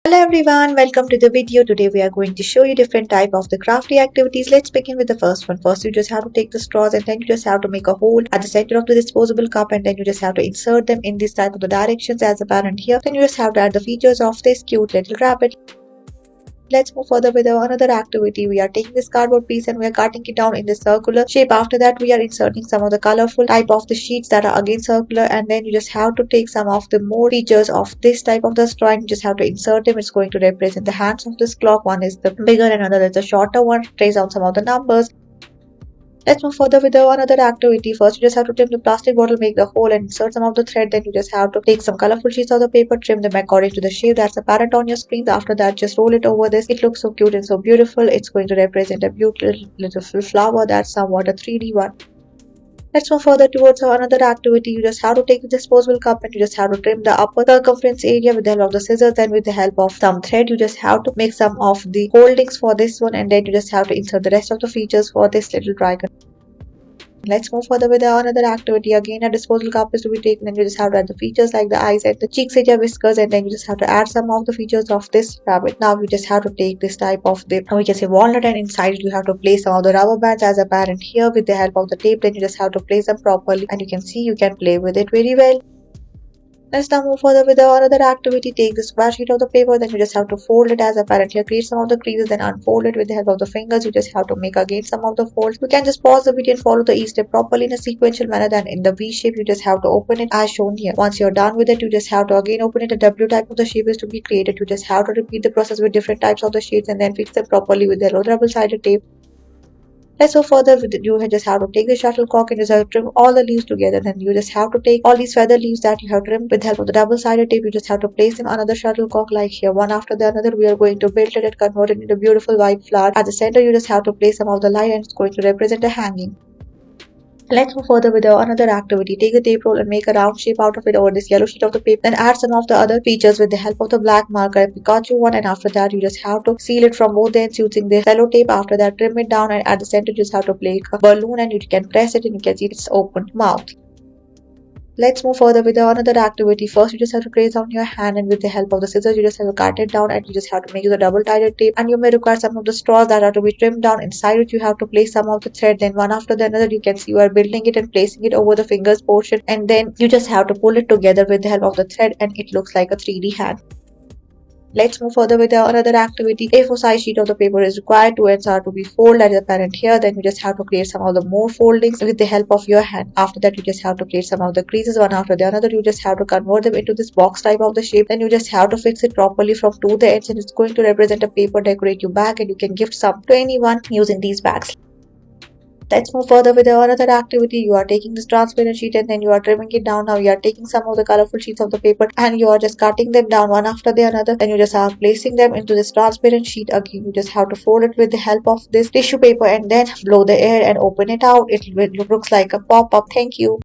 Hello everyone, welcome to the video. Today we are going to show you different type of the crafty activities. Let's begin with the first one. First you just have to take the straws and then you just have to make a hole at the center of the disposable cup and then you just have to insert them in this type of the directions as apparent here. Then you just have to add the features of this cute little rabbit. Let's move further with another activity. We are taking this cardboard piece and we are cutting it down in the circular shape. After that, we are inserting some of the colorful type of the sheets that are again circular, and then you just have to take some of the more features of this type of the straw and you just have to insert them. It's going to represent the hands of this clock. One is the bigger and another is the shorter one. Trace out some of the numbers. Let's move further with another activity. First, you just have to trim the plastic bottle, make the hole and insert some of the thread. Then you just have to take some colorful sheets of the paper, trim them according to the shape that's apparent on your screen. After that, just roll it over this. It looks so cute and so beautiful. It's going to represent a beautiful little flower that's somewhat a 3D one. Let's move further towards another activity. You just have to take the disposable cup and you just have to trim the upper circumference area with the help of the scissors. Then with the help of some thread, you just have to make some of the holdings for this one and then you just have to insert the rest of the features for this little dragon. Let's move further with another activity. Again, a disposable cup is to be taken and you just have to add the features like the eyes and the cheeks area, whiskers, and then you just have to add some of the features of this rabbit. Now you just have to take this type of the, we can say walnut, and inside you have to place some of the rubber bands as apparent here with the help of the tape. Then you just have to place them properly and you can see you can play with it very well. Let's now move further with another activity. Take the square sheet of the paper, then you just have to fold it as apparent here. Create some of the creases, then unfold it with the help of the fingers. You just have to make again some of the folds. You can just pause the video and follow the each step properly in a sequential manner. Then in the V shape, you just have to open it as shown here. Once you're done with it, you just have to again open it. A W type of the shape is to be created. You just have to repeat the process with different types of the shapes and then fix them properly with the double-sided tape. Let's go further with you just have to take the shuttlecock and just have to trim all the leaves together. Then you just have to take all these feather leaves that you have trimmed with the help of the double-sided tape. You just have to place them another shuttlecock like here, one after the another. We are going to build it and convert it into a beautiful white flower. At the center, you just have to place some of the light and it's going to represent a hanging. Let's move further with another activity. Take the tape roll and make a round shape out of it over this yellow sheet of the paper. Then add some of the other features with the help of the black marker, a Pikachu one, and after that you just have to seal it from both ends using the cello tape. After that, trim it down and at the center you just have to place a balloon and you can press it and you can see its open mouth. Let's move further with another activity. First, you just have to trace on your hand and with the help of the scissors, you just have to cut it down and you just have to make the double-sided tape. And you may require some of the straws that are to be trimmed down. Inside it, you have to place some of the thread. Then one after the another, you can see you are building it and placing it over the fingers portion. And then you just have to pull it together with the help of the thread and it looks like a 3D hand. Let's move further with another activity. A4 size sheet of the paper is required. Two ends are to be folded as apparent here. Then you just have to create some of the more foldings with the help of your hand. After that, you just have to create some of the creases one after the another. You just have to convert them into this box type of the shape. Then you just have to fix it properly from two the ends and it's going to represent a paper decorative bag and you can gift some to anyone using these bags. Let's move further with another activity. You are taking this transparent sheet and then you are trimming it down. Now you are taking some of the colorful sheets of the paper and you are just cutting them down one after the another. Then you just are placing them into this transparent sheet. Again, you just have to fold it with the help of this tissue paper and then blow the air and open it out. It looks like a pop-up. Thank you.